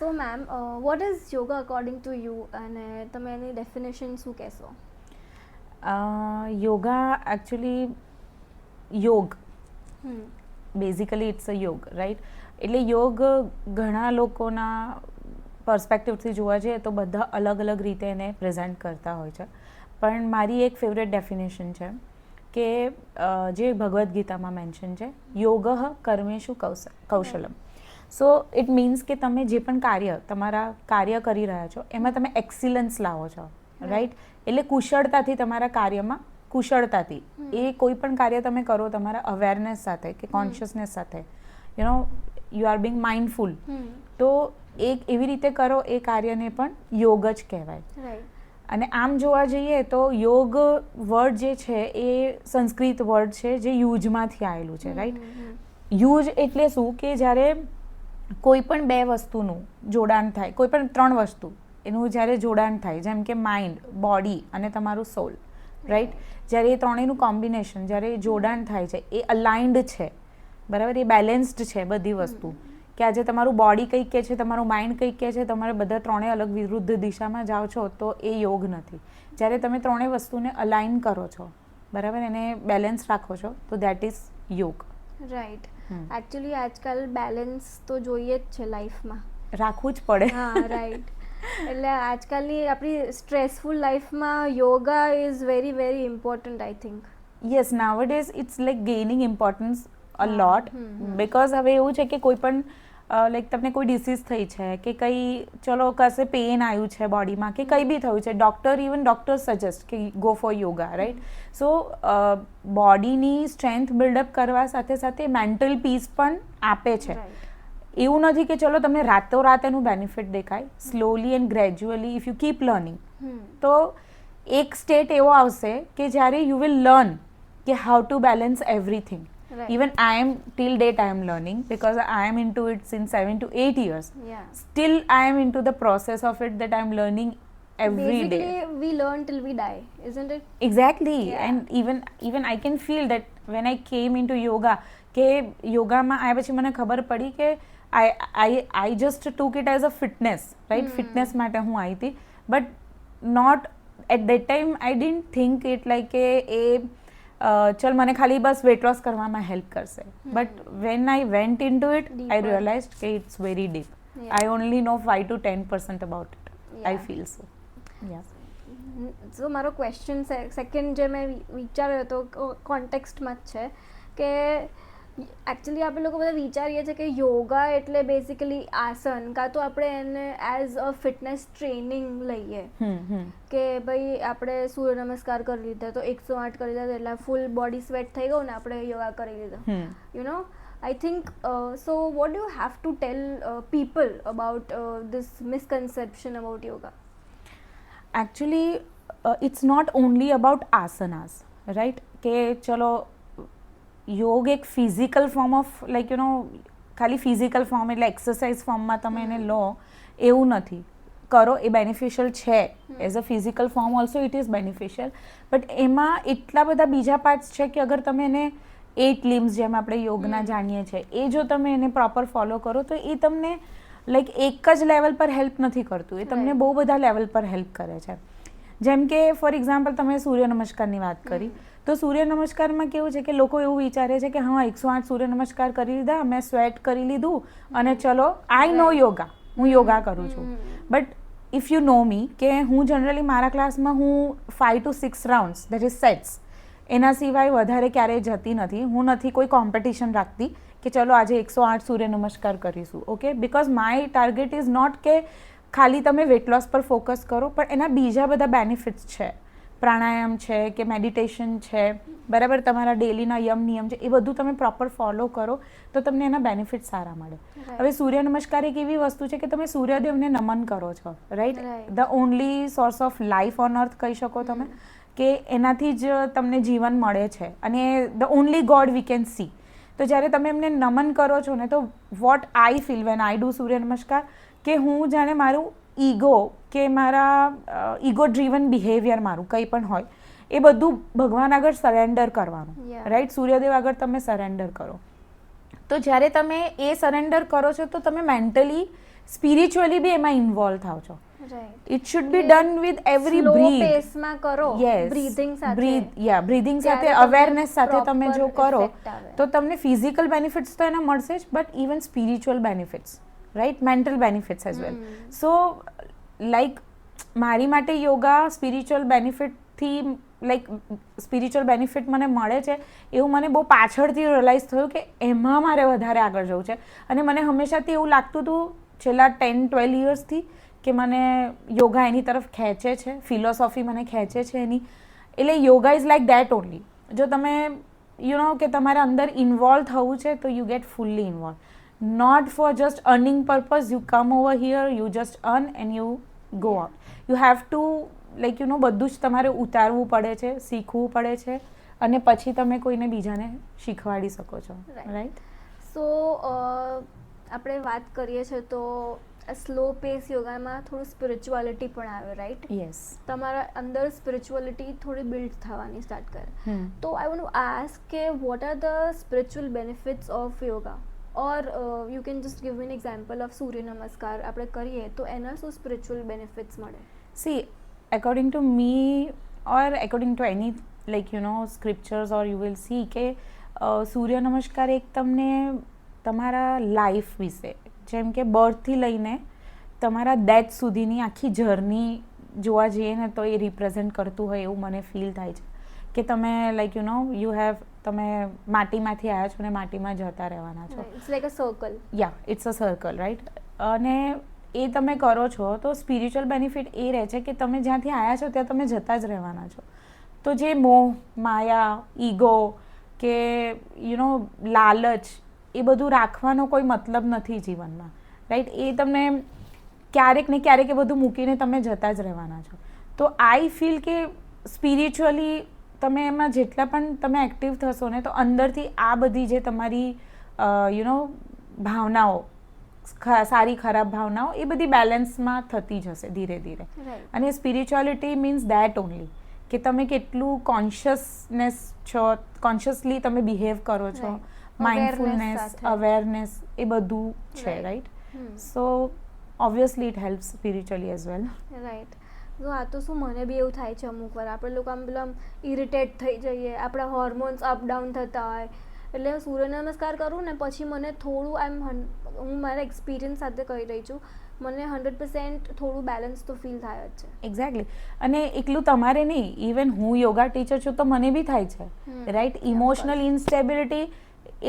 So ma'am, what is yoga according to you અને તમે એની definition શું કહેશો? યોગા એકચ્યુઅલી યોગ બેઝિકલી ઇટ્સ અ યોગ, રાઈટ? એટલે યોગ ઘણા લોકોના પર્સપેક્ટિવથી જોવા જઈએ તો બધા અલગ અલગ રીતે એને પ્રેઝન્ટ કરતા હોય છે, પણ મારી એક ફેવરેટ ડેફિનેશન છે કે જે ભગવદ્ ગીતામાં મેન્શન છે, યોગ કર્મેશુ કૌશલમ. સો ઇટ મીન્સ કે તમે જે પણ તમારા કાર્ય કરી રહ્યા છો એમાં તમે એક્સિલન્સ લાવો છો, રાઈટ? એટલે કુશળતાથી તમારા કાર્યમાં કુશળતાથી એ કોઈ પણ કાર્ય તમે કરો તમારા અવેરનેસ સાથે કે કોન્શિયસનેસ સાથે, યુ આર બિંગ માઇન્ડફુલ, તો એક એવી રીતે કરો એ કાર્યને પણ યોગ જ કહેવાય. અને આમ જોવા જઈએ તો યોગ વર્ડ જે છે એ સંસ્કૃત વર્ડ છે જે યુજમાંથી આવેલું છે, રાઈટ? યુજ એટલે શું કે જ્યારે કોઈ પણ બે વસ્તુનું જોડાણ થાય, કોઈ પણ ત્રણ વસ્તુ એનું જ્યારે જોડાણ થાય, જેમ કે માઇન્ડ, બોડી અને તમારું સોલ, રાઈટ? જ્યારે એ ત્રણેયનું કોમ્બિનેશન જ્યારે જોડાણ થાય છે, એ અલાઇન્ડ છે, બરાબર? એ બેલેન્સ્ડ છે બધી વસ્તુ, કે આજે તમારું બોડી કંઈક કહે છે, તમારું માઇન્ડ કંઈક કહે છે, તમારે બધા ત્રણેય અલગ વિરુદ્ધ દિશામાં જાઓ છો, તો એ યોગ નથી. જ્યારે તમે ત્રણેય વસ્તુને અલાઇન કરો છો, બરાબર, એને બેલેન્સ રાખો છો, તો દેટ ઇઝ યોગ. રાઈટ. એકચ્યુઅલી આજકાલ બેલેન્સ તો જોઈએ જ છે લાઈફમાં, રાખવું જ પડે. હા, રાઈટ. એટલે આજકાલની આપણી સ્ટ્રેસફુલ લાઈફમાં yoga is very very important, I think. Yes, nowadays it's like gaining importance a lot, because હવે એવું છે કે કોઈ પણ લાઈક તમને કોઈ ડિસીઝ થઈ છે કે કંઈ, ચલો કશે પેઇન આવ્યું છે બોડીમાં કે કંઈ બી થયું છે, ડૉક્ટર સજેસ્ટ કે go for yoga, right? So બોડીની સ્ટ્રેન્થ બિલ્ડઅપ કરવા સાથે સાથે મેન્ટલ પીસ પણ આપે છે. એવું નથી કે ચલો તમને રાતોરાત એનું બેનિફિટ દેખાય, slowly and gradually if you keep learning, તો એક સ્ટેટ એવો આવશે કે જ્યારે યુ વિલ લર્ન કે how to balance everything. Even I am till date I am learning because I am into it since 7 to 8 years. Yeah. Still I am into the process of it that I am learning every day. Basically, we learn till we die, isn't it? Exactly. Yeah. And even I can feel that when I came into yoga, કે યોગામાં આવ્યા પછી મને ખબર પડી કે I just took it as a fitness, right? Fitness માટે હું આવી હતી, but not at that time I didn't think it like કે એ ચલ મને ખાલી બસ વેટ લોસ કરવામાં હેલ્પ કરશે, but when I went in two it I realised કે it's very deep. I only know 5 to 10% about it, I feel so. So મારો question second જે મેં વિચાર્યો હતો કોન્ટેક્સ્ટમાં જ છે કે એકચ્યુઅલી આપણે લોકો બધા વિચારીએ છીએ કે યોગા એટલે બેઝિકલી આસન, કાં તો આપણે એને એઝ અ ફિટનેસ ટ્રેનિંગ લઈએ કે ભાઈ આપણે સૂર્ય નમસ્કાર કરી લીધા તો 108 કરી લીધા એટલે ફૂલ બોડી સ્વેટ થઈ ગયું ને આપણે યોગા કરી લીધો, you know. I think so what do you have to tell people about this misconception about yoga? Actually it's not only about asanas, right? કે ચલો યોગ એક ફિઝિકલ ફોર્મ ઓફ લાઈક ખાલી ફિઝિકલ ફોર્મ એટલે એક્સરસાઇઝ ફોર્મમાં તમે એને લો એવું નથી. કરો એ બેનિફિશિયલ છે, as a physical form also it is beneficial, but એમાં એટલા બધા બીજા પાર્ટ્સ છે કે અગર તમે એને 8 લિમ્સ જેમ આપણે યોગના જાણીએ છીએ એ જો તમે એને પ્રોપર ફોલો કરો તો એ તમને લાઈક એક જ લેવલ પર હેલ્પ નથી કરતું, એ તમને બહુ બધા લેવલ પર હેલ્પ કરે છે. જેમ કે ફોર એક્ઝામ્પલ તમે સૂર્ય નમસ્કારની વાત કરી, તો સૂર્ય નમસ્કારમાં કેવું છે કે લોકો એવું વિચારે છે કે હા 108 સૂર્ય નમસ્કાર કરી લીધા, મેં સ્વેટ કરી લીધું અને ચલો આઈ નો યોગા, હું યોગા કરું છું. બટ ઇફ યુ નો મી કે હું જનરલી મારા ક્લાસમાં હું 5 to 6 rounds that is sets, એના સિવાય વધારે ક્યારેય જતી નથી. હું નથી કોઈ કોમ્પિટિશન રાખતી કે ચલો આજે 108 સૂર્ય નમસ્કાર કરીશું, okay? Because my target is not કે ખાલી તમે વેટ લોસ પર ફોકસ કરો, પણ એના બીજા બધા બેનિફિટ્સ છે. પ્રાણાયામ છે કે મેડિટેશન છે, બરાબર, તમારા ડેલીના નિયમ છે, એ બધું તમે પ્રોપર ફોલો કરો તો તમને એના બેનિફિટ સારા મળે. હવે સૂર્ય નમસ્કાર એક એવી વસ્તુ છે કે તમે સૂર્યદેવને નમન કરો છો, right? The only source of life on અર્થ કહી શકો તમે, કે એનાથી જ તમને જીવન મળે છે અને the only god we can see. તો જ્યારે તમે એમને નમન કરો છો ને, તો what I feel when I do Surya namaskar, કે હું જાણે મારું ઈગો કે મારા ઈગો ડ્રીવન બિહેવિયર મારું કંઈ પણ હોય એ બધું ભગવાન આગળ સરેન્ડર કરવાનું, રાઈટ? સૂર્યદેવ આગળ તમે સરેન્ડર કરો. તો જ્યારે તમે એ સરેન્ડર કરો છો તો તમે મેન્ટલી સ્પિરિચ્યુઅલી બી એમાં ઇન્વોલ્વ થાવ છો. Right. It should be done with every slow breath. પેસમાં કરો, યસ, બ્રીથિંગ સાથે. બ્રીથિંગ સાથે, ત્યારે તમને અવેરનેસ સાથે તમે જો proper કરો effect આવે. તો તમને ફિઝિકલ બેનિફિટ્સ તો એના મળશે જ, but even spiritual benefits, right, mental benefits as well. So like મારી માટે યોગા સ્પિરિચ્યુઅલ બેનિફિટથી લાઈક સ્પિરિચ્યુઅલ બેનિફિટ મને મળે છે એવું મને બહુ પાછળથી રિયલાઇઝ થયું કે એમાં મારે વધારે આગળ જવું છે. અને મને હંમેશાથી એવું લાગતું હતું છેલ્લા 10-12 યર્સથી કે મને યોગા એની તરફ ખેંચે છે, ફિલોસોફી મને ખેંચે છે એની. એટલે yoga is like that only. જો તમે યુ નો કે તમારે અંદર ઇન્વોલ્વ થવું છે તો you get fully involve. Not for just earning purpose. You come over here, you just earn and you go out. You have to like you know બધું જ તમારે ઉતારવું પડે છે, શીખવું પડે છે, અને પછી તમે કોઈને બીજાને શીખવાડી શકો છો. રાઈટ. સો આપણે વાત કરીએ છીએ તો સ્લો પેસ યોગામાં થોડું સ્પિરિચ્યુઆલિટી પણ આવે, રાઈટ? યસ. તમારા અંદર સ્પિરિચ્યુઆલિટી થોડી બિલ્ડ થવાની સ્ટાર્ટ કરે. તો આઈ વોન્ટ ટુ આસ્ક કે what are the spiritual benefits of yoga? Or you can just give me an example of Surya namaskar આપણે કરીએ તો એના શું સ્પિરિચ્યુઅલ બેનિફિટ્સ મળે? See, according to me or according to any like you know scriptures or you will see કે સૂર્ય નમસ્કાર એક તમને તમારા લાઈફ વિશે, જેમ કે બર્થથી લઈને તમારા ડેથ સુધીની આખી જર્ની જોવા જઈએ ને તો એ રિપ્રેઝેન્ટ કરતું હોય એવું મને ફીલ થાય છે કે તમે like you know you have તમે માટીમાંથી આવ્યા છો અને માટીમાં જતા રહેવાના છો. It's like a circle. Yeah, it's a circle, right. અને એ તમે કરો છો તો સ્પિરિચ્યુઅલ બેનિફિટ એ રહે છે કે તમે જ્યાંથી આવ્યા છો ત્યાં તમે જતા જ રહેવાના છો. તો જે મોહ, માયા, ઈગો કે યુ નો લાલચ, એ બધું રાખવાનો કોઈ મતલબ નથી જીવનમાં, રાઈટ. એ તમને ક્યારેક ને ક્યારેક એ બધું મૂકીને તમે જતા જ રહેવાના છો. તો આઈ ફીલ કે સ્પિરિચ્યુઅલી તમે એમાં જેટલા પણ તમે એક્ટિવ થશો ને તો અંદરથી આ બધી જે તમારી યુ નો ભાવનાઓ, સારી ખરાબ ભાવનાઓ, એ બધી બેલેન્સમાં થતી જશે ધીરે ધીરે. અને સ્પિરિચ્યુઆલિટી મીન્સ દેટ ઓનલી કે તમે કેટલું કોન્શિયસનેસ છો, કોન્શિયસલી તમે બિહેવ કરો છો, માઇન્ડફુલનેસ, અવેરનેસ, એ બધું છે, right. So obviously it helps spiritually as well. Right. તો આ તો શું મને બી એવું થાય છે અમુક વાર આપણે લોકો આમ પેલા ઇરિટેટ થઈ જઈએ, આપણા હોર્મોન્સ અપ ડાઉન થતા હોય. એટલે સૂર્ય નમસ્કાર કરું ને પછી મને થોડું હું મારા એક્સપિરિયન્સ સાથે કહી રહી છું, મને 100% થોડું બેલેન્સ તો ફીલ થાય જ છે. એક્ઝેક્ટલી. અને એકલું તમારે નહીં, ઇવન હું યોગા ટીચર છું તો મને બી થાય છે, right. Emotional instability,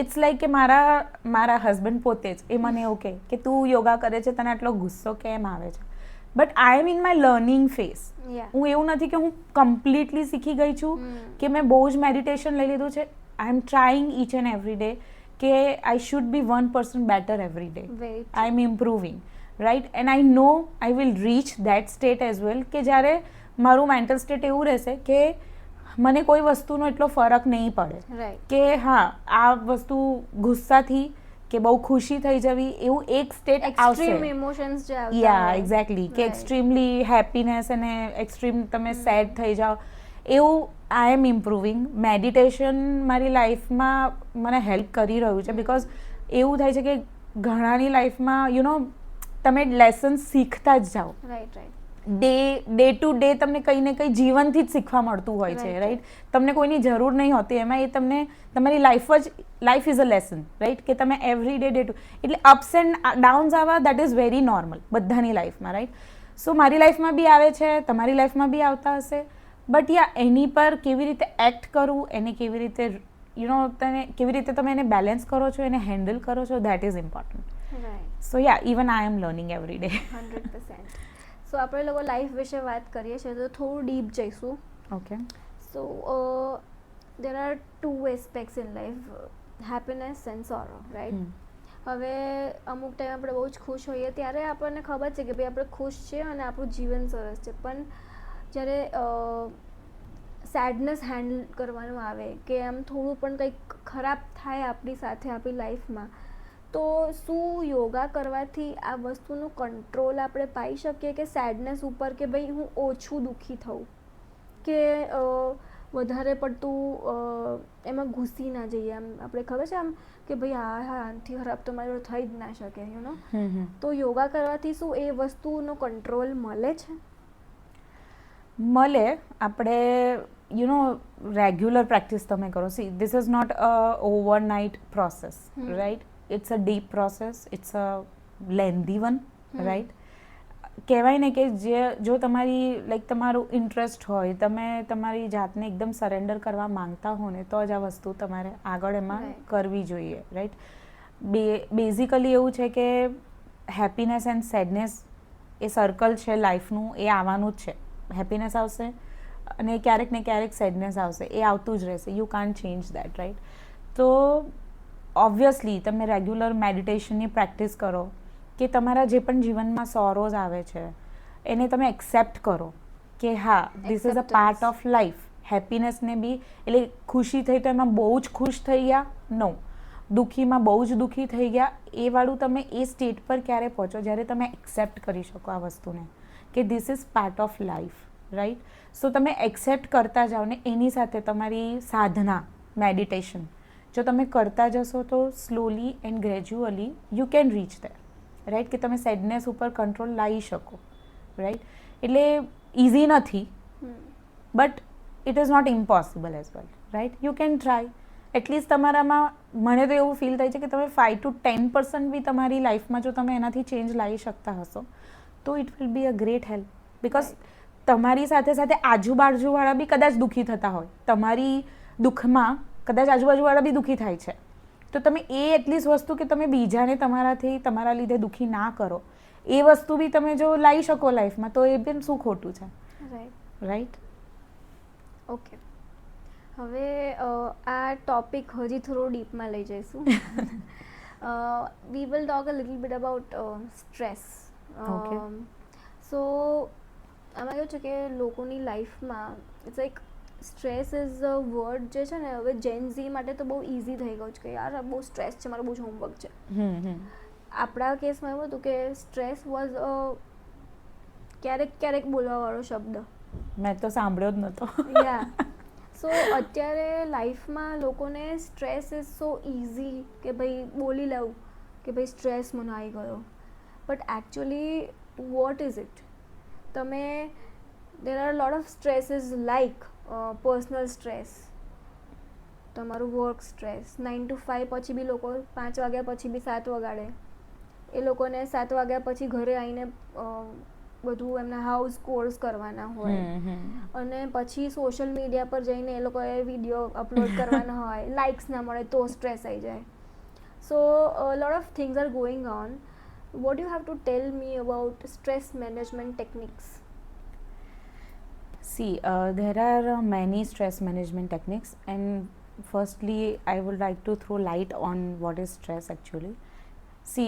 it's like કે મારા હસબન્ડ પોતે જ એ મને એવું કહે કે તું યોગા કરે છે, તને આટલો ગુસ્સો કેમ આવે છે? But I am in my learning phase. હું એવું નથી કે હું કમ્પ્લીટલી શીખી ગઈ છું કે મેં બહુ જ મેડિટેશન લઈ લીધું છે. I am trying each and every day કે I should be 1% better every day. I am improving, right. And I know I will reach that state as well કે જ્યારે મારું મેન્ટલ સ્ટેટ એવું રહેશે કે મને કોઈ વસ્તુનો એટલો ફરક નહીં પડે કે હા આ વસ્તુ ગુસ્સાથી કે બહુ ખુશી થઈ જવી એવું એક સ્ટેટ આવશે. એક્સ્ટ્રીમ ઇમોશન્સ જે આવતા યા, એક્ઝેક્ટલી. કે એક્સ્ટ્રીમલી હેપીનેસ અને એક્સ્ટ્રીમ તમે સેડ થઈ જાઓ, એવું આઈ એમ ઇમ્પ્રુવિંગ. મેડિટેશન મારી લાઈફમાં મને હેલ્પ કરી રહ્યું છે બિકોઝ એવું થાય છે કે ઘણાની લાઈફમાં યુ નો તમે લેસન્સ શીખતા જ જાઓ. Right, right. Day to day તમને કંઈ ને કંઈ જીવનથી જ શીખવા મળતું હોય છે, રાઈટ. તમને કોઈની જરૂર નહીં હોતી એમાં. એ તમને તમારી life is a lesson, right. કે તમે એવરી ડે ટુ એટલે અપ્સ એન્ડ ડાઉન્સ આવવા દેટ ઇઝ વેરી નોર્મલ બધાની લાઈફમાં, રાઈટ. સો મારી લાઈફમાં બી આવે છે, તમારી લાઈફમાં બી આવતા હશે. બટ યા, એની પર કેવી રીતે એક્ટ કરવું, એને કેવી રીતે યુ નો કેવી રીતે તમે એને બેલેન્સ કરો છો, એને હેન્ડલ કરો છો, that is important. So yeah, even I am learning every day. 100%. So આપણે લોકો લાઈફ વિશે વાત કરીએ છીએ તો થોડું ડીપ જઈશું. Okay. So there are 2 aspects in life, happiness and sorrow, right. હવે અમુક ટાઈમ આપણે બહુ જ ખુશ હોઈએ ત્યારે આપણને ખબર છે કે ભાઈ આપણે ખુશ છીએ અને આપણું જીવન સરસ છે. પણ જ્યારે સેડનેસ હેન્ડલ કરવાનું આવે કે આમ થોડું પણ કંઈક ખરાબ થાય આપણી સાથે આપણી લાઈફમાં, તો શું યોગા કરવાથી આ વસ્તુનું કંટ્રોલ આપણે પાઈ શકીએ કે સેડનેસ ઉપર, કે ભાઈ હું ઓછું દુઃખી થઉં, કે વધારે પડતું એમાં ઘૂસી ના જઈએ. આમ આપણે ખબર છે આમ કે ભાઈ આનાથી ખરાબ તો મારી જોડે થઈ જ ના શકે યુ નો. તો યોગા કરવાથી શું એ વસ્તુનો કંટ્રોલ મળે છે? મળે. આપણે યુ નો રેગ્યુલર પ્રેક્ટિસ તમે કરો. See this is not a overnight process, right? It's a deep process, it's a lengthy one, right? કહેવાય ને કે જો તમારી લાઈક તમારું ઇન્ટરેસ્ટ હોય, તમે તમારી જાતને એકદમ સરેન્ડર કરવા માંગતા હો ને, તો જ આ વસ્તુ તમારે આગળ એમાં કરવી જોઈએ, રાઈટ? બેઝિકલી એવું છે કે happiness and sadness A circle છે લાઈફનું, એ આવવાનું જ છે. હેપીનેસ આવશે અને ક્યારેક ને ક્યારેક સેડનેસ આવશે, એ આવતું જ રહેશે. You can't change that, right? તો ઓબ્વિયસલી તમે રેગ્યુલર મેડિટેશનની પ્રેક્ટિસ કરો, કે તમારા જે પણ જીવનમાં સોરોઝ આવે છે એને તમે એક્સેપ્ટ કરો કે હા, this is a part of life. હેપીનેસને બી, એટલે ખુશી થઈ તો એમાં બહુ જ ખુશ થઈ ગયા, નો. દુઃખીમાં બહુ જ દુઃખી થઈ ગયા, એ વાળું તમે એ સ્ટેટ પર ક્યારે પહોંચો જ્યારે તમે એક્સેપ્ટ કરી શકો આ વસ્તુને કે this is part of life, right? So તમે એક્સેપ્ટ કરતા જાઓ ને એની સાથે તમારી સાધના, મેડિટેશન જો તમે કરતા જશો તો slowly and gradually you can rich there, right? કે તમે સેડનેસ ઉપર કંટ્રોલ લાવી શકો, રાઈટ? એટલે ઇઝી નથી, but it is not impossible as well, right? You can try. At least તમારામાં, મને તો એવું ફીલ થાય છે કે તમે 5 to 10% બી તમારી લાઈફમાં જો તમે એનાથી ચેન્જ લાવી શકતા હશો તો it will be a great help. Because તમારી સાથે સાથે આજુબાજુવાળા બી કદાચ દુઃખી થતા હોય, તમારી દુઃખમાં કદાચ આજુબાજુવાળા બી દુઃખી થાય છે, તો તમે એ એટલીસ્ટ વસ્તુ કે તમે બીજાને તમારા લીધે દુઃખી ના કરો, એ વસ્તુ બી તમે જો લાવી શકો લાઈફમાં, તો એ બી શું ખોટું છે, રાઈટ? ઓકે, હવે આ ટોપિક હજી થોડો ડીપમાં લઈ જઈશું. We will talk a little bit about stress. So આમાં એવું છે કે લોકોની લાઈફમાં it's like stress is a word જે છે ને, હવે જેન ઝી માટે તો બહુ ઇઝી થઈ ગયું છે કે યાર બહુ સ્ટ્રેસ છે, મારું બહુ જ હોમવર્ક છે. આપણા કેસમાં એવું હતું કે સ્ટ્રેસ વોઝ ક્યારેક બોલવાવાળો શબ્દ. મેં તો સાંભળ્યો જ નહોતો. યા. સો અત્યારે લાઈફમાં લોકોને સ્ટ્રેસ ઇઝ સો ઇઝી કે ભાઈ બોલી લઉં કે ભાઈ સ્ટ્રેસ મને આવી ગયો. But actually what is it? તમે there are lot of stresses like personal stress, તમારું વર્ક સ્ટ્રેસ. 9 to 5 પછી બી લોકો 5 વાગ્યા પછી બી 7 વગાડે. એ લોકોને 7 વાગ્યા પછી ઘરે આવીને બધું એમના હાઉસ કોર્સ કરવાના હોય, અને પછી સોશિયલ મીડિયા પર જઈને એ લોકોએ વિડીયો અપલોડ કરવાના હોય, લાઇક્સ ના મળે તો સ્ટ્રેસ આવી જાય. So lot of things are going on. What do you have to tell me about stress management techniques? See, there are many stress management techniques, and firstly, I would like to throw light on what is stress actually. See,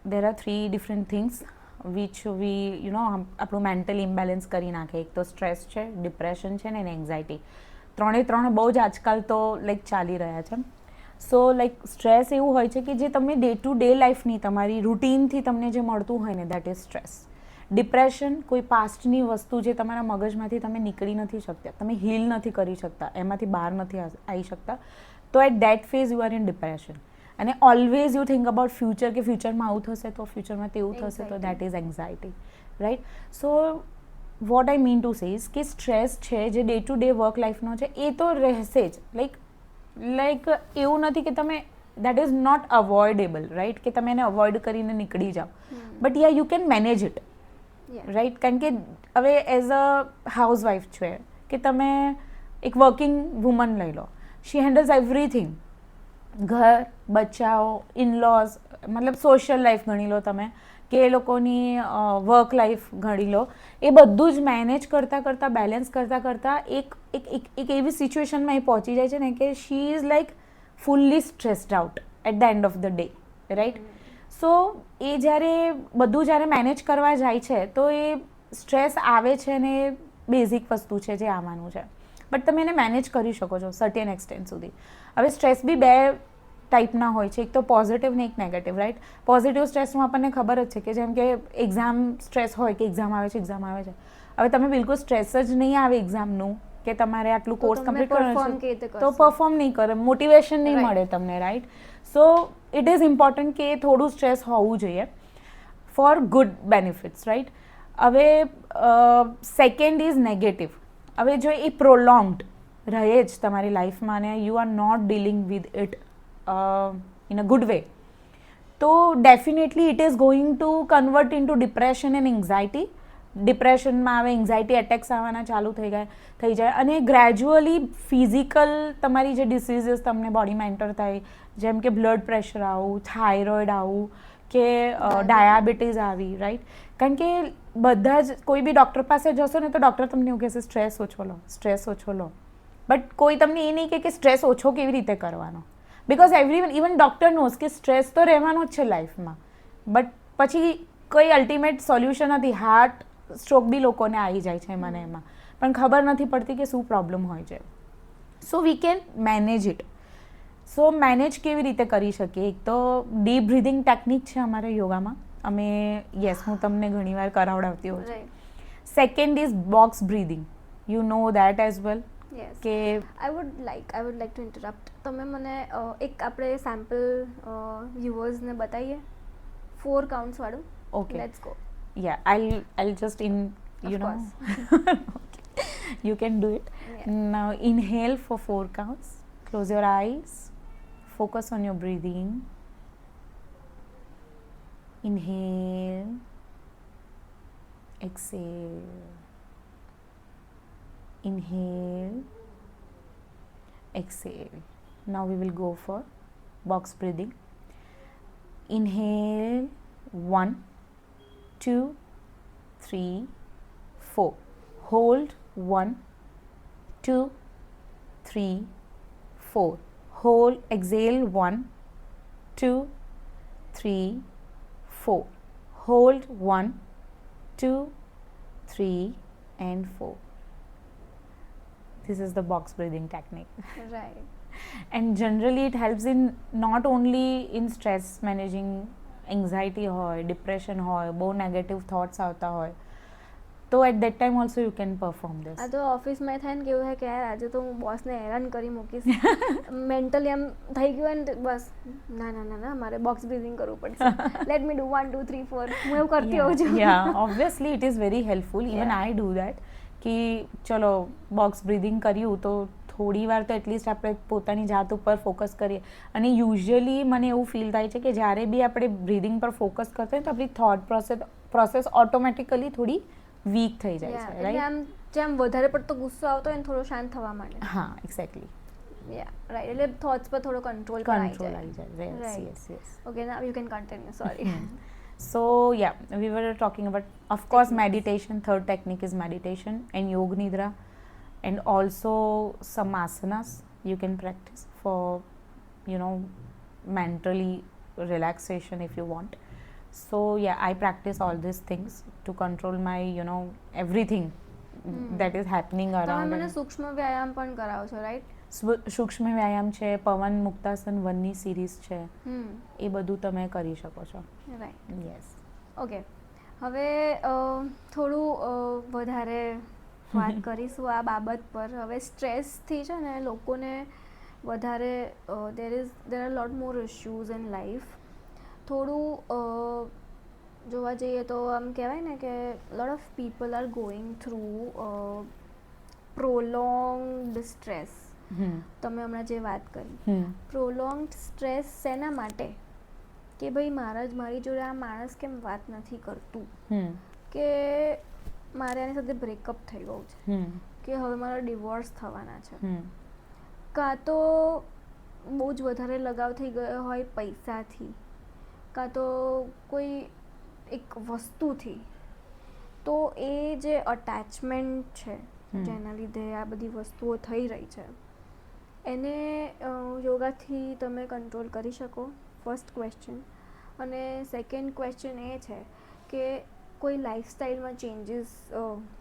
there are 3 different things which we, આપણું mental imbalance કરી નાખે. એક તો stress છે, depression છે ને anxiety. ત્રણે બહુ જ આજકાલ તો લાઈક ચાલી રહ્યા છે. સો લાઈક સ્ટ્રેસ એવું હોય છે કે જે તમે ડે ટુ ડે લાઈફની તમારી રૂટીનથી તમને જે મળતું હોય ને, દેટ ઇઝ સ્ટ્રેસ. ડિપ્રેશન કોઈ પાસ્ટની વસ્તુ જે તમારા મગજમાંથી તમે નીકળી નથી શકતા, તમે હીલ નથી કરી શકતા, એમાંથી બહાર નથી આવી શકતા, તો at that phase you are in depression. અને always you think about future, કે ફ્યુચરમાં આવું થશે તો ફ્યુચરમાં તેવું થશે, તો that is anxiety, right? So what I mean to say is કે સ્ટ્રેસ છે જે ડે ટુ ડે વર્ક લાઈફનો છે એ તો રહેશે જ. લાઈક એવું નથી કે તમે, દેટ ઇઝ નોટ અવોઇડેબલ, રાઈટ? કે તમે એને અવોઇડ કરીને નીકળી જાઓ, but yeah you can manage it, right? કારણ કે હવે એઝ અ હાઉસવાઈફ છે કે તમે એક વર્કિંગ વુમન લઈ લો, શી હેન્ડલ્સ એવરીથિંગ, ઘર, બચ્ચાઓ, ઇનલોઝ, મતલબ સોશિયલ લાઈફ ગણી લો તમે, કે એ લોકોની વર્ક લાઈફ ગણી લો, એ બધું જ મેનેજ કરતાં બેલેન્સ કરતાં એક એવી સિચ્યુએશનમાં એ પહોંચી જાય છે ને કે she is like fully stressed out at the end of the day, right? So એ જ્યારે મેનેજ કરવા જાય છે તો એ સ્ટ્રેસ આવે છે ને એ બેઝિક વસ્તુ છે જે આવવાનું છે, બટ તમે એને મેનેજ કરી શકો છો સર્ટેન એક્સટેન્ટ સુધી. હવે સ્ટ્રેસ બી 2 ટાઈપના હોય છે, એક તો પોઝિટિવ ને એક નેગેટિવ, રાઈટ? પોઝિટિવ સ્ટ્રેસમાં આપણને ખબર જ છે કે જેમ કે એક્ઝામ સ્ટ્રેસ હોય કે એક્ઝામ આવે છે. હવે તમે બિલકુલ સ્ટ્રેસ જ નહીં આવે એક્ઝામનું કે તમારે આટલું તો કોર્સ તમે કમ્પ્લીટ perform કરવાનું કેવી રીતે છે તો કરશો? પરફોર્મ નહીં કરે, મોટિવેશન નહીં Right. મળે તમને, right? So it is important કે થોડું સ્ટ્રેસ હોવું જોઈએ ફોર ગુડ બેનિફિટ્સ, રાઈટ? હવે સેકન્ડ ઇઝ નેગેટિવ. હવે જો એ પ્રોલોંગ્ડ રહે જ તમારી લાઈફમાં અને you are not dealing with it in a good way, તો definitely it is going to convert into depression and anxiety. ડિપ્રેશનમાં આવે, એન્ઝાયટી એટેક્સ આવવાના ચાલુ થઈ જાય અને ગ્રેજ્યુઅલી ફિઝિકલ તમારી જે ડિસીઝીસ તમને બોડીમાં એન્ટર થાય, જેમ કે બ્લડ પ્રેશર આવું, થાઇરોઇડ આવું કે ડાયાબિટીસ આવી, રાઈટ? કારણ કે બધા જ કોઈ બી ડૉક્ટર પાસે જશો ને તો ડૉક્ટર તમને એવું કહેશે સ્ટ્રેસ ઓછો લો, સ્ટ્રેસ ઓછો લો, બટ કોઈ તમને એ નહીં કહે કે સ્ટ્રેસ ઓછો કેવી રીતે કરવાનો. Because everyone, even doctor knows કે સ્ટ્રેસ તો રહેવાનો જ છે લાઈફમાં, બટ પછી કોઈ અલ્ટિમેટ સોલ્યુશન નથી. હાર્ટ સ્ટ્રોક બી લોકોને આવી જાય છે એમાં ને એમાં, પણ ખબર નથી પડતી કે શું પ્રોબ્લેમ હોય છે. So we can manage it. So manage કેવી રીતે કરી શકીએ? એક તો ડીપ બ્રીધિંગ ટેકનિક છે અમારે યોગામાં, અમે હું તમને ઘણીવાર કરાવડાવતી હોઉં છું. Right. Second is box breathing. You know that as well Yes. કે I would like to interrupt. તમે મને એક આપણે સેમ્પલ વ્યુઅર્સને બતાવીએ 4 counts વાળું. Okay. Let's go. yeah, I'll just Of know course. okay. You can do it. Yeah. Now inhale for 4 counts, close your eyes, focus on your breathing. Inhale, exhale, inhale, exhale. Now we will go for box breathing. Inhale, 1, 2, 3, 4. Hold, 1, 2, 3, 4. Hold, exhale, 1, 2, 3, 4. Hold, 1, 2, 3, and 4. This is the box breathing technique. Right. And generally it helps in not only in stress managing, anxiety હોય, depression હોય, બહુ negative thoughts આવતા હોય, તો at that time also you can perform this. આ તો ઓફિસમાં થાય ને કેવું છે કે યાર આજે તો હું બોસને હેરાન કરી મૂકીશ, મેન્ટલી એમ થઈ ગયું ને બસ ના મારે બોક્સ બ્રીથિંગ કરવું પડશે, લેટ મી ડુ 1 2 3 4. હું એવું કરતી હોઉં છું. Yeah, obviously it is very helpful. Even Yeah. I do that. કે ચલો બોક્સ બ્રીથિંગ કર્યું તો થોડી વાર તો એટલીસ્ટ આપણે પોતાની જાત ઉપર ફોકસ કરીએ. અને યુઝ્યુઅલી મને એવું ફીલ થાય છે કે જ્યારે બી આપણે બ્રીથિંગ પર ફોકસ કરતા હોય તો આપણી થોટ પ્રોસેસ ઓટોમેટિકલી થોડી વીક થઈ જાય Yeah, છે, એટલે રાઈટ? આમ જેમ વધારે પડતો ગુસ્સો આવતો હોય ને થોડો શાંત થવા માંડે. હા, એક્ઝેક્ટલી. રાઈટ, એટલે થોટ્સ પર થોડો કંટ્રોલ કંટ્રોલ આવી જાય. Right. Yes. Okay, now you can continue. Sorry. So yeah, we were talking about, of course, meditation. Third technique is meditation and Yoga Nidra, and also some asanas you can practice for, mentally relaxation if you want. So yeah, I practice all these things to control my, everything that is happening તમે around. મને સૂક્ષ્મ વ્યાયામ પણ કરાવો છો, right? સૂક્ષ્મ વ્યાયામ છે, પવન મુક્તાસન 1ની સિરીઝ છે, એ બધું તમે કરી શકો છો. રાઈટ. યસ. ઓકે, હવે થોડું વધારે વાત કરીશું આ બાબત પર. હવે સ્ટ્રેસથી છે ને લોકોને વધારે there are lot more issues in life. થોડું જોવા જઈએ તો આમ કહેવાય ને કે lot of people are going through prolonged stress. તમે હમણાં જે વાત કરી, પ્રોલોંગ્ડ સ્ટ્રેસ શેના માટે? કે ભાઈ મારી જોડે આ માણસ કેમ વાત નથી કરતું, કે મારે આની સાથે બ્રેકઅપ થઈ ગયું છે, કે હવે મારો ડિવોર્સ થવાના છે, કાં તો બહુ જ વધારે લગાવ થઈ ગયો હોય પૈસાથી, કાં તો કોઈ એક વસ્તુથી. તો એ જે અટેચમેન્ટ છે જેના લીધે આ બધી વસ્તુઓ થઈ રહી છે, એને યોગાથી તમે કંટ્રોલ કરી શકો? First question. અને સેકન્ડ ક્વેશ્ચન એ છે કે કોઈ લાઈફસ્ટાઈલમાં ચેન્જીસ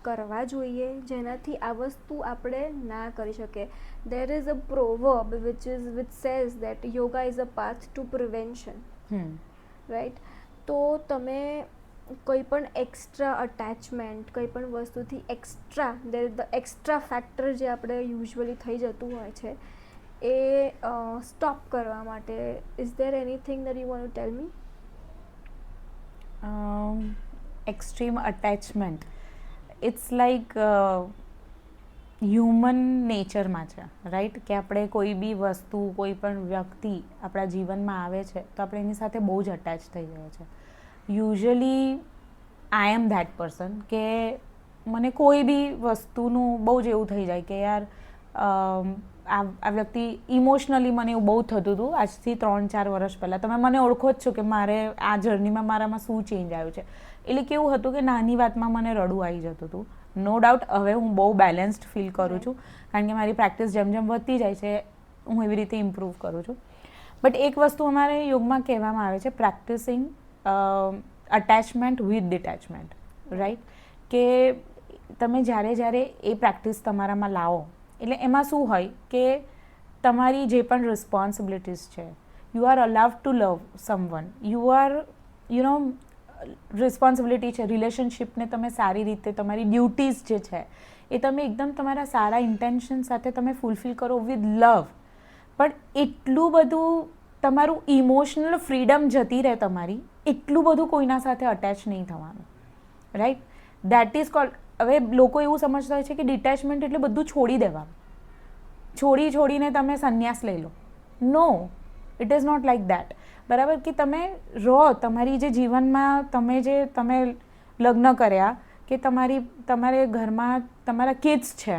કરવા જોઈએ જેનાથી આ વસ્તુ આપણે ના કરી શકીએ. દેર is a proverb which says that yoga is a path to prevention, right? તો તમે કોઈ પણ એક્સ્ટ્રા અટેચમેન્ટ, કોઈ પણ વસ્તુથી એક્સ્ટ્રા ધ એક્સ્ટ્રા ફેક્ટર જે આપણે યુઝ્યુઅલી થઈ જતું હોય છે એ સ્ટોપ કરવા માટે is there anything that you want to tell me? Extreme attachment, it's like human નેચરમાં છે, રાઈટ? કે આપણે કોઈ બી વસ્તુ, કોઈ પણ વ્યક્તિ આપણા જીવનમાં આવે છે તો આપણે એની સાથે બહુ જ અટેચ થઈ જાય છે. Usually I am that person કે મને કોઈ બી વસ્તુનું બહુ જ એવું થઈ જાય કે યાર આ વ્યક્તિ ઇમોશનલી મને એવું બહુ થતું હતું આજથી 3-4 વર્ષ પહેલાં. તમે મને ઓળખો જ છો કે મારે આ જર્નીમાં મારામાં શું ચેન્જ આવ્યું છે. એટલે કેવું હતું કે નાની વાતમાં મને રડવું આવી જતું હતું. નો ડાઉટ હવે હું બહુ બેલેન્સ્ડ ફીલ કરું છું કારણ કે મારી પ્રેક્ટિસ જેમ જેમ વધતી જાય છે હું એવી રીતે ઇમ્પ્રૂવ કરું છું. બટ એક વસ્તુ અમારે યોગમાં કહેવામાં આવે છે, practising attachment with detachment, right? કે તમે જ્યારે એ પ્રેક્ટિસ તમારામાં લાવો એટલે એમાં શું હોય કે તમારી જે પણ રિસ્પોન્સિબિલિટીઝ છે, you are allowed two love someone, you are responsibility છે, રિલેશનશિપને તમે સારી રીતે, તમારી ડ્યુટીઝ જે છે એ તમે એકદમ તમારા સારા ઇન્ટેન્શન સાથે તમે ફૂલફિલ કરો વિથ લવ. પણ એટલું બધું તમારું ઇમોશનલ ફ્રીડમ જતી રહે તમારી, એટલું બધું કોઈના સાથે અટેચ નહીં થવાનું, રાઈટ? દેટ ઇઝ કોલ્ડ, હવે લોકો એવું સમજતા હોય છે કે ડિટેચમેન્ટ એટલે બધું છોડી દેવાનું, છોડીને તમે સંન્યાસ લઈ લો. No, it is not like that. બરાબર? કે તમે રહો તમારી જે જીવનમાં તમે લગ્ન કર્યા કે તમારે ઘરમાં તમારા કિડ્સ છે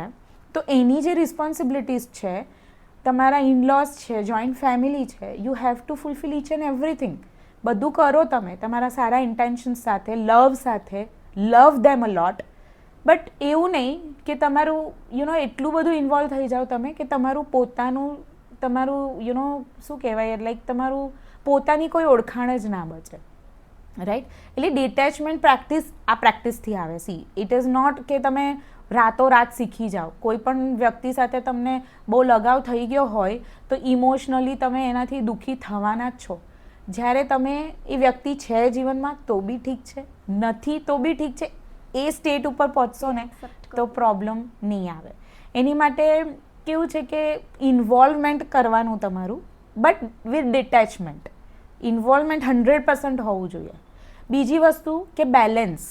તો એની જે રિસ્પોન્સિબિલિટીઝ છે, તમારા ઇનલોઝ છે, જોઈન્ટ ફેમિલી છે, you have two fulfil each and everything. બધું કરો તમે તમારા સારા ઇન્ટેન્શન્સ સાથે, લવ સાથે, લવ ધેમ અ લોટ. બટ એવું નહીં કે તમારું એટલું બધું ઇન્વોલ્વ થઈ જાઓ તમે કે તમારું શું કહેવાય, લાઈક તમારું પોતાની કોઈ ઓળખાણ જ ના બચે, રાઈટ? એટલે ડિટેચમેન્ટ આ પ્રેક્ટિસથી આવે. સી, ઇટ ઇઝ નોટ કે તમે રાતોરાત શીખી જાઓ. કોઈ પણ વ્યક્તિ સાથે તમને બહુ લગાવ થઈ ગયો હોય તો ઇમોશનલી તમે એનાથી દુઃખી થવાના જ છો. જ્યારે તમે એ વ્યક્તિ છે જીવનમાં તો બી ઠીક છે, નથી તો બી ઠીક છે, એ સ્ટેટ ઉપર પહોંચશો ને તો પ્રોબ્લેમ નહીં આવે. એની માટે કેવું છે કે ઇન્વોલ્વમેન્ટ કરવાનું તમારું, બટ વિથ ડિટેચમેન્ટ. ઇન્વોલ્વમેન્ટ 100% હોવું જોઈએ. બીજી વસ્તુ કે બેલેન્સ.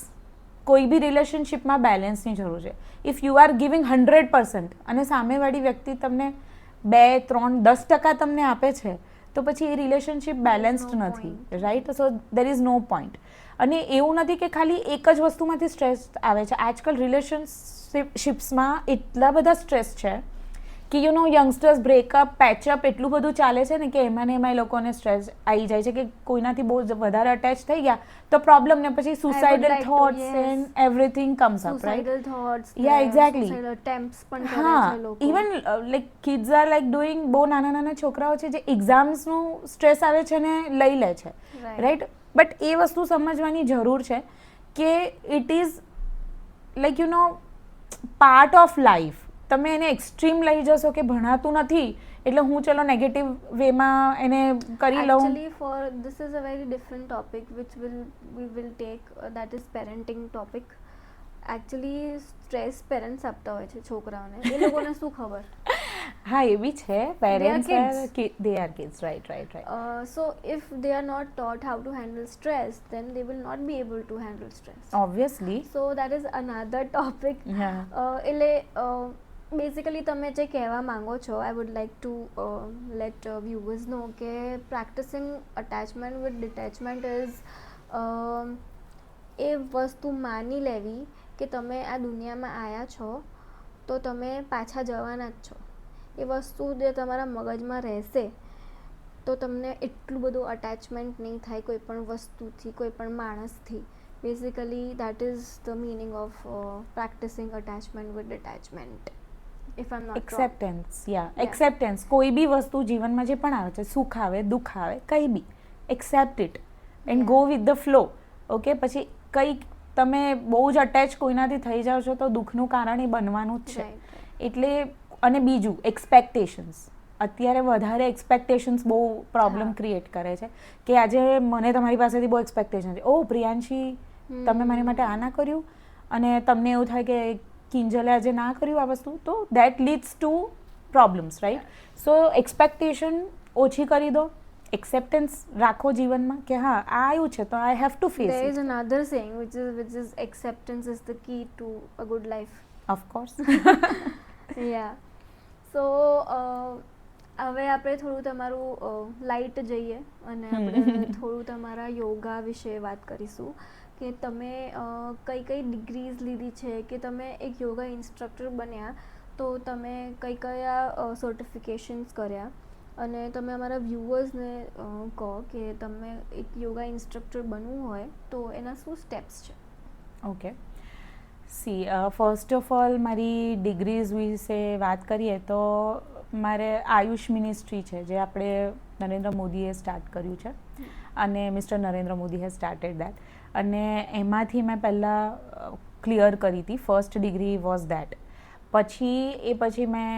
કોઈ બી રિલેશનશિપમાં બેલેન્સની જરૂર છે. ઇફ યુ આર ગિવિંગ 100% અને સામેવાળી વ્યક્તિ તમને 2, 3, 10% તમને આપે છે તો પછી એ રિલેશનશિપ બેલેન્સ્ડ નથી, right? So there is no point. અને એવું નથી કે ખાલી એક જ વસ્તુમાંથી સ્ટ્રેસ આવે છે. આજકાલ રિલેશનશિપ્સમાં એટલા બધા સ્ટ્રેસ છે કે યંગસ્ટર્સ બ્રેકઅપ, પેચઅપ એટલું બધું ચાલે છે ને કે એમાં એ લોકોને સ્ટ્રેસ આવી જાય છે કે કોઈનાથી બહુ વધારે અટેચ થઈ ગયા તો પ્રોબ્લેમ, ને પછી suicidal thoughts and everything comes up, right? Suicidal thoughts, yeah exactly, suicidal attempts પણ કરે હા. છે લોકો. Even like kids are like doing, બહુ નાના છોકરાઓ છે જે એક્ઝામ્સનું સ્ટ્રેસ આવે છે ને લઈ લે છે, રાઈટ? બટ એ વસ્તુ સમજવાની જરૂર છે કે it is like part of life. તમે એને એક્સ્ટ્રીમ લઈ જશો કે ભણાતું નથી એટલે હું ચલો નેગેટિવ વેમાં એને કરી લઉં. Actually, this is a very different topic which we will take, that is parenting topic. Actually, stress parents આપતા હોય છે છોકરાઓને, એ લોકોને શું ખબર? હા, એ બી છે. Parents they are kids, right. So if they are not taught how to handle stress, then they will not be able to handle stress. Obviously. So that is another topic. Yeah. એટલે basically તમે જે કહેવા માંગો છો, I would like to let viewers know કે practicing attachment with detachment is એ વસ્તુ માની લેવી કે તમે આ દુનિયામાં આવ્યા છો તો તમે પાછા જવાના જ છો. એ વસ્તુ જે તમારા મગજમાં રહેશે તો તમને એટલું બધું અટેચમેન્ટ નહીં થાય કોઈ પણ વસ્તુથી, કોઈ પણ માણસથી. Basically that is the meaning of practicing attachment with detachment. Acceptance, acceptance. કોઈ બી વસ્તુ જીવનમાં જે પણ આવે છે, સુખ આવે, દુઃખ આવે, કંઈ બી, accept it and go with the flow. Okay? પછી કંઈક તમે બહુ જ અટેચ કોઈનાથી થઈ જાઓ છો તો દુઃખનું કારણ એ બનવાનું જ છે. એટલે અને બીજું એક્સપેક્ટેશન્સ. અત્યારે વધારે એક્સપેક્ટેશન્સ બહુ પ્રોબ્લેમ ક્રિએટ કરે છે કે આજે મને તમારી પાસેથી બહુ એક્સપેક્ટેશન છે. ઓ પ્રિયાંશી તમે મારી માટે આ ના કર્યું અને તમને એવું થાય કે કિંજલે આજે ના કર્યું આ વસ્તુ, તો that leads two problems, right? So expectation ઓછી કરી દો, એક્સેપ્ટન્સ રાખો જીવનમાં કે હા આ આવ્યું છે તો I have to face There it. is another saying which is acceptance is the key to a good life. Of course. Yeah. So હવે આપણે થોડું તમારું લાઇટ જઈએ અને આપણે થોડું તમારા યોગા વિશે વાત કરીશું કે તમે કઈ કઈ ડિગ્રીઝ લીધી છે, કે તમે એક યોગા ઇન્સ્ટ્રક્ટર બન્યા તો તમે કઈ કયા સર્ટિફિકેશન્સ કર્યા, અને તમે અમારા વ્યુઅર્સને કહો કે તમે એક યોગા ઇન્સ્ટ્રક્ટર બનવું હોય તો એના શું સ્ટેપ્સ છે? Okay, see first of all મારી ડિગ્રીઝ વિશે વાત કરીએ તો મારે આયુષ મિનિસ્ટ્રી છે જે આપણે નરેન્દ્ર મોદીએ સ્ટાર્ટ કર્યું છે, અને mister Narendra Modi has started that, અને એમાંથી મેં પહેલાં ક્લિયર કરી હતી. First degree was that. પછી મેં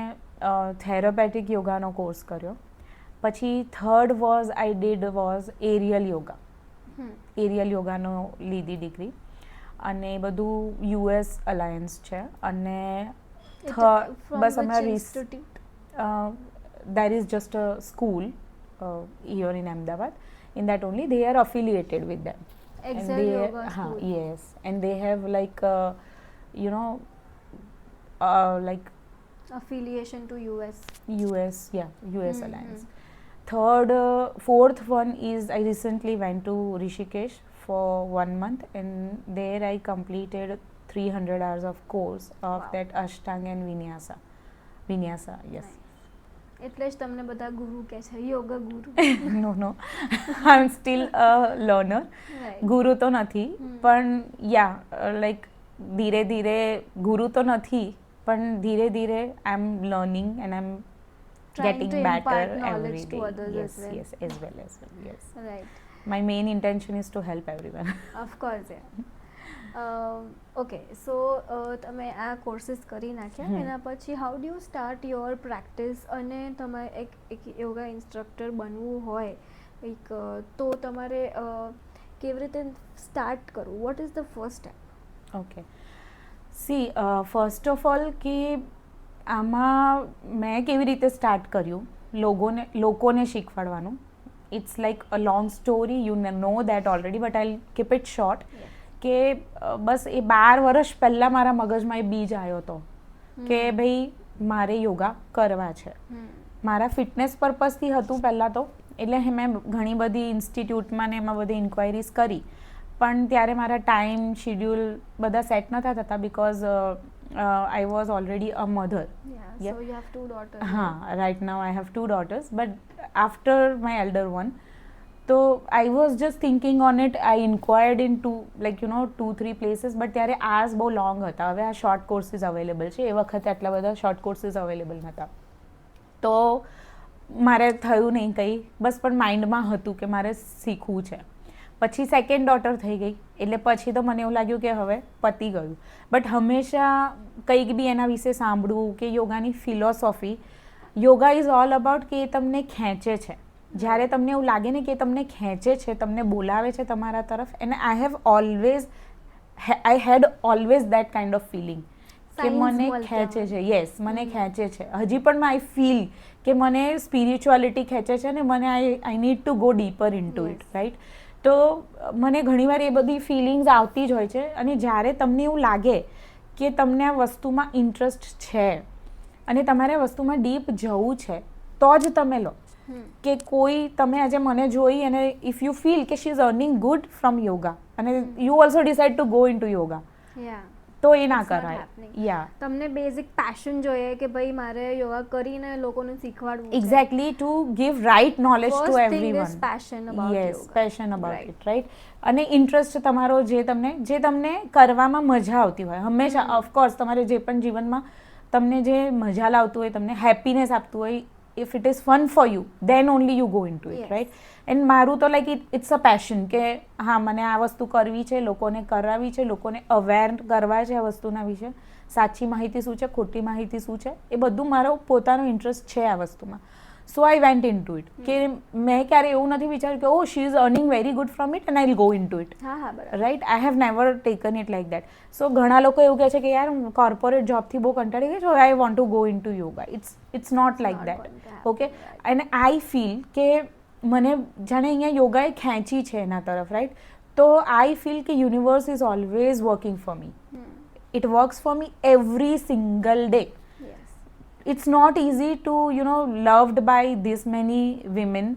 થેરાપેટિક યોગાનો કોર્સ કર્યો. પછી third was I did was aerial yoga. Aerial યોગાનો લીધી ડિગ્રી, અને એ બધું યુએસ અલાયન્સ છે. અને બસ હમણાં there is just a school here in Ahmedabad. In that only they are affiliated with them. Excel Yoga School. Yes, and they have like you know like affiliation to US. US, yeah, US alliance. Fourth one is I recently went to Rishikesh for 1 month, and there I completed 300 hours of course of Wow. that Ashtanga and Vinyasa, yes. એટલે જ તમને બધા ગુરુ કહે છે, યોગા ગુરુ. No, I'm still a learner. Right. ગુરુ તો નથી, પણ લાઈક ધીરે ધીરે ગુરુ તો નથી, પણ ધીરે ધીરે I am learning and I am Trying getting to better impart every knowledge to day. others Yes, as well. yes, as well, yes. Right. My main intention is to help everyone. Of course, yeah. Okay, so તમે આ courses કરી નાખ્યા, એના પછી how do you start your practice, અને તમારે એક yoga instructor બનવું હોય તો તમારે કેવી રીતે સ્ટાર્ટ કરવું? What is the first step? Okay, see first of all કે આમાં મેં કેવી રીતે સ્ટાર્ટ કર્યું લોકોને શીખવાડવાનું. It's like a long story, you know that already, but I keep it short. કે બસ એ 12 વર્ષ પહેલાં મારા મગજમાં એ બીજ આવ્યો હતો કે ભાઈ મારે યોગા કરવા છે. મારા ફિટનેસ પર્પઝથી હતું પહેલાં તો, એટલે મેં ઘણી બધી ઇન્સ્ટિટ્યૂટમાં ને એમાં બધી ઇન્ક્વાયરીઝ કરી, પણ ત્યારે મારા ટાઈમ શિડ્યુલ બધા સેટ નહોતા થતા, because I was already a mother. So you have 2 daughters. Right now I have 2 daughters, but after my elder one, so I was just thinking on it. I inquired into 2-3 places, but ત્યારે આજ બહુ long હતા. હવે આ short courses available છે, એ વખતે આટલા બધા શોર્ટ કોર્સીસ અવેલેબલ નહોતા, તો મારે થયું નહીં કંઈ, બસ પણ માઇન્ડમાં હતું કે મારે શીખવું છે. પછી સેકન્ડ ડોટર થઈ ગઈ, એટલે પછી તો મને એવું લાગ્યું કે હવે પતી ગયું. બટ હંમેશા કંઈક બી એના વિશે સાંભળવું કે યોગાની philosophy, yoga is all about કે એ તમને ખેંચે છે. જ્યારે તમને એવું લાગે ને કે તમને ખેંચે છે, તમને બોલાવે છે તમારા તરફ, અને I had always that kind of feeling કે મને ખેંચે છે. યસ, મને ખેંચે છે. હજી પણ આઈ ફીલ કે મને સ્પિરિચ્યુઆલિટી ખેંચે છે, અને મને I need to go deeper in two it, right? તો મને ઘણીવાર એ બધી ફિલિંગ્સ આવતી જ હોય છે, અને જ્યારે તમને એવું લાગે કે તમને આ વસ્તુમાં ઇન્ટરેસ્ટ છે અને તમારે આ વસ્તુમાં ડીપ જવું છે, તો જ તમે લો. કે કોઈ તમે આજે મને જોઈ અને ઇફ યુ ફીલ કે she is earning good from yoga, અને you also decide to go into yoga, તો એ ના કરાય. તમને બેઝિક પેશન જોઈએ કે ભાઈ મારે યોગા કરીને લોકોને શીખવાડવું. Exactly, to give right knowledge to everyone. Passion about yoga. Yes, passion about it, right? અને ઇન્ટરેસ્ટ તમારો જે તમને કરવામાં મજા આવતી હોય. હંમેશા ઓફકોર્સ તમારે જે પણ જીવનમાં તમને જે મજા લાવતું હોય, તમને હેપીનેસ આપતું હોય, if it is fun for you, then only you go into it, right? And મારું તો લાઈક it's a passion કે હા, મને આ વસ્તુ કરવી છે, લોકોને કરાવવી છે, લોકોને અવેર કરવા છે આ વસ્તુના વિશે, સાચી માહિતી શું છે, ખોટી માહિતી શું છે, એ બધું મારો પોતાનો ઇન્ટરેસ્ટ છે આ વસ્તુમાં. So I went in two it કે મેં ક્યારે એવું નથી વિચાર્યું કે oh she is earning very good from it and I will go in two it. હા હા બરાબર. Right, I have never taken it like that. So ઘણા લોકો એવું કહે છે કે યાર હું કોર્પોરેટ જોબથી બહુ કંટાળી ગઈ છું, I want to go into yoga. It's not like not that. going to happen, okay, right. અને આઈ ફીલ કે મને જાણે અહીંયા યોગાએ ખેંચી છે એના તરફ, રાઈટ. તો આઈ ફીલ કે universe is always working for me. It works for me every single day. Yes. It's not easy to, loved by this many women.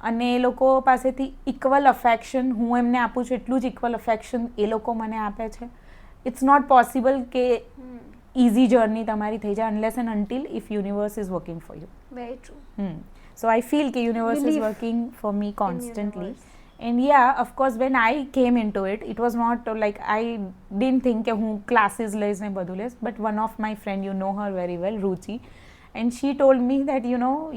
અને એ લોકો પાસેથી ઇક્વલ અફેક્શન હું એમને આપું છું એટલું જ ઇક્વલ અફેક્શન એ લોકો મને આપે છે. ઇટ્સ નોટ પોસિબલ કે ઇઝી જર્ની તમારી થઈ જાય unless and until if universe is working for you. Very true. So I feel કે universe is Belief working for me constantly. universe. And yeah, of course, when I came into it, it was not like I didn't think કે હું classes લઈશ ને બધું લઈશ. But one of my friend, you know her very well, Ruchi, and she told me that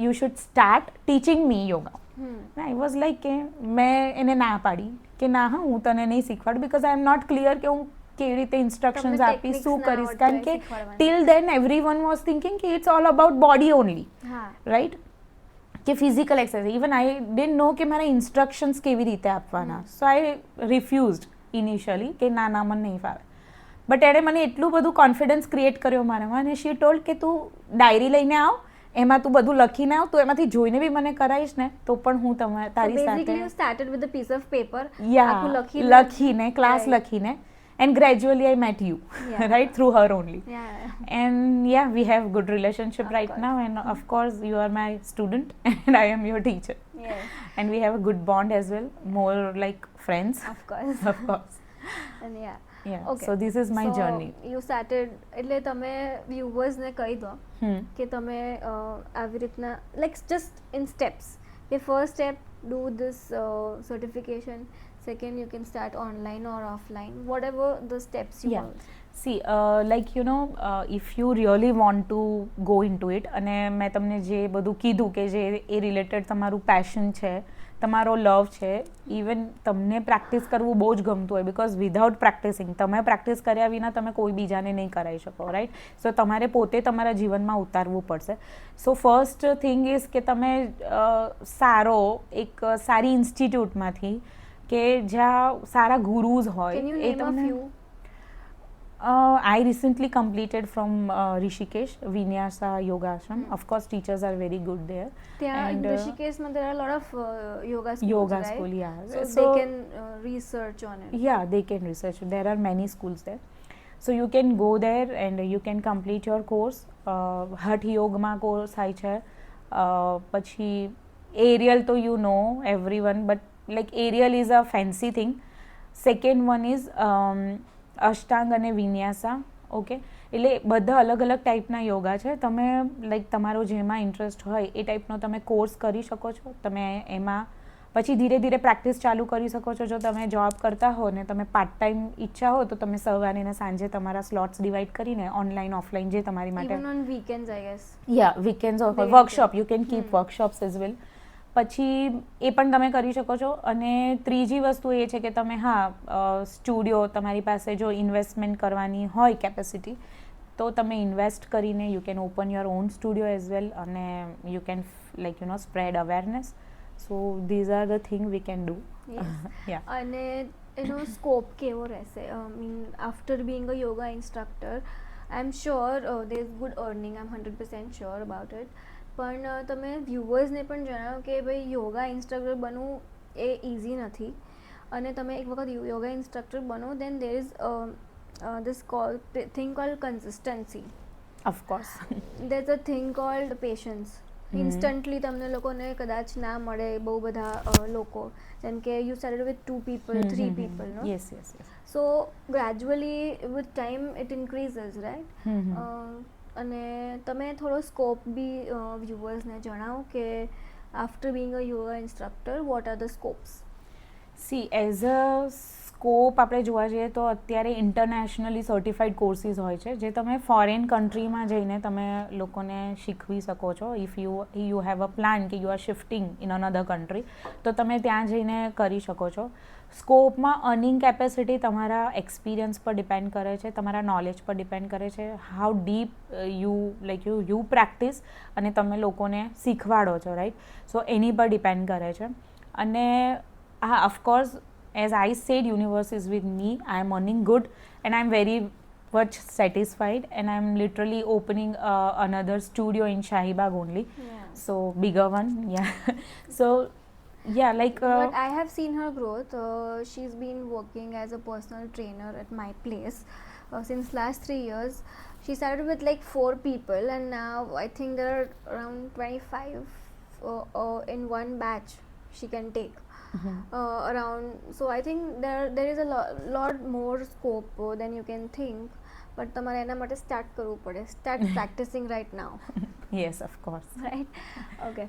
you should start teaching me yoga. And I was like કે મેં એને ના પાડી કે ના હા હું તને નહીં શીખવાડું because I am not clear કે હું કેવી રીતે ઇન્સ્ટ્રક્શન્સ તમને આપીશ techniques શું ના કરીશ આવડતા કારણ હોય કે શીખવાડવાની. till then everyone was thinking કે it's all about body only. હા. રાઈટ, કે physical exercise. Even I didn't know કે મારે ઇન્સ્ટ્રક્શન્સ કેવી રીતે આપવાના. સો આઈ રિફ્યુઝડ ઇનિશિયલી કે ના ના મને નહીં ફાવે. બટ એણે મને એટલું બધું કોન્ફિડન્સ ક્રિએટ કર્યો મારામાં અને શી ટોલ્ડ કે તું ડાયરી લઈને આવ, એમાં તું બધું લખીને આવ, તું એમાંથી જોઈને બી મને કરાવીશ ને તો પણ હું તારી Basically you સાથે started with a piece of paper. યા આખું લખીને ક્લાસ Right. લખીને and gradually I met you. Yeah. Right, through her only. Yeah. And yeah, we have good relationship Of right course. now, and of course you are my student and I am your teacher, Yes. and we have a good bond as well, more like friends. Of course. Of course. And yeah. Yeah, Okay. so this is my So, journey. You started એટલે તમે વ્યુઅર્સને કહી દો કે તમે આવી રીતના like just in steps કે first step do this certification, second you can start online or offline vote the steps you Yeah. See, like if you really want to go into it, અને મેં તમને જે બધું કીધું કે જે એ related તમારું પેશન છે, તમારો લવ છે, ઇવન તમને પ્રેક્ટિસ કરવું બહુ જ ગમતું હોય બિકોઝ વિધાઉટ પ્રેક્ટિસિંગ તમે પ્રેક્ટિસ કર્યા વિના તમે કોઈ બીજાને નહીં કરાવી શકો, રાઈટ. સો તમારે પોતે તમારા જીવનમાં ઉતારવું પડશે. સો ફર્સ્ટ થિંગ ઇઝ કે તમે એક સારી ઇન્સ્ટિટ્યૂટમાંથી કે જ્યાં સારા ગુરુઝ હોય કેન યુ એ નેમ અ તમને few? I recently completed from Rishikesh, Vinyasa Yoga Ashram. Of course, teachers are very good there. ત્યાં And, ઋષિકેશમાં there are a lot of yoga schools, yoga right? school, yeah. So, So- they can research on it. Yeah, they can research. There are many schools there. So you can go there and you can complete your course. Hatha Yoga course થાય છે. પછી aerial તો you know everyone, but like aerial is a fancy thing. Second one is અષ્ટાંગ અને વિન્યાસા. Okay, એટલે બધા અલગ અલગ ટાઈપના યોગા છે. તમે લાઈક તમારો જેમાં ઇન્ટરેસ્ટ હોય એ ટાઈપનો તમે કોર્સ કરી શકો છો. તમે એમાં પછી ધીરે ધીરે પ્રેક્ટિસ ચાલુ કરી શકો છો. જો તમે જોબ કરતા હો ને તમે પાર્ટ ટાઈમ ઈચ્છા હો તો તમે સવારે ને સાંજે તમારા સ્લોટ્સ ડિવાઈડ કરીને ઓનલાઈન ઓફલાઈન જે તમારી માટે Even on weekends, I guess. Yeah weekends of Very workshop you can keep workshops as well. પછી એ પણ તમે કરી શકો છો. અને ત્રીજી વસ્તુ એ છે કે તમે સ્ટુડિયો તમારી પાસે જો ઇન્વેસ્ટમેન્ટ કરવાની હોય કેપેસિટી તો તમે ઇન્વેસ્ટ કરીને you can open your own studio as well અને you can spread awareness. So these are the thing we can do. Yes. અને એનો સ્કોપ કેવો રહેશે? After being a yoga instructor I am sure there is good earning, I am 100% sure about it. પણ તમે વ્યુઅર્સને પણ જણાવો કે ભાઈ યોગા ઇન્સ્ટ્રક્ટર બનવું એ ઇઝી નથી, અને તમે એક વખત યોગા ઇન્સ્ટ્રક્ટર બનો then there is this thing called consistency. Of course. There is a thing called patience. Instantly તમને લોકોને કદાચ ના મળે બહુ બધા લોકો, જેમ કે you started with 2 people, 3 people, no? Yes yes yes. So gradually with time it increases, right? અને તમે થોડો સ્કોપ બી વ્યુઅર્સને જણાવો કે after being a yoga instructor what are the scopes? See, as a scope આપણે જોવા જઈએ તો અત્યારે ઇન્ટરનેશનલી સર્ટિફાઈડ કોર્સીસ હોય છે જે તમે ફોરેન કન્ટ્રીમાં જઈને તમે લોકોને શીખવી શકો છો. If you have a plan કે you are shifting in another country તો તમે ત્યાં જઈને કરી શકો છો. સ્કોપમાં અર્નિંગ કેપેસિટી તમારા એક્સપિરિયન્સ પર ડિપેન્ડ કરે છે, તમારા નોલેજ પર ડિપેન્ડ કરે છે, હાઉ ડીપ યુ પ્રેક્ટિસ અને તમે લોકોને શીખવાડો છો, રાઈટ. સો એની પર ડિપેન્ડ કરે છે. અને હા, of course as I said, universe is with me. I am earning good and I am very much satisfied, and I am literally opening another studio in Shahibag only. Yeah. So bigger one, yeah. So yeah, like But I have seen her growth. She's been working as a personal trainer at my place since last 3 years. She started with like 4 people, and now I think there are around 25 in one batch she can take. Around, so I think there is a lot more scope than you can think, but તમારે એના માટે start કરવું પડે. Start practicing right now. yes, of course. Right? Okay.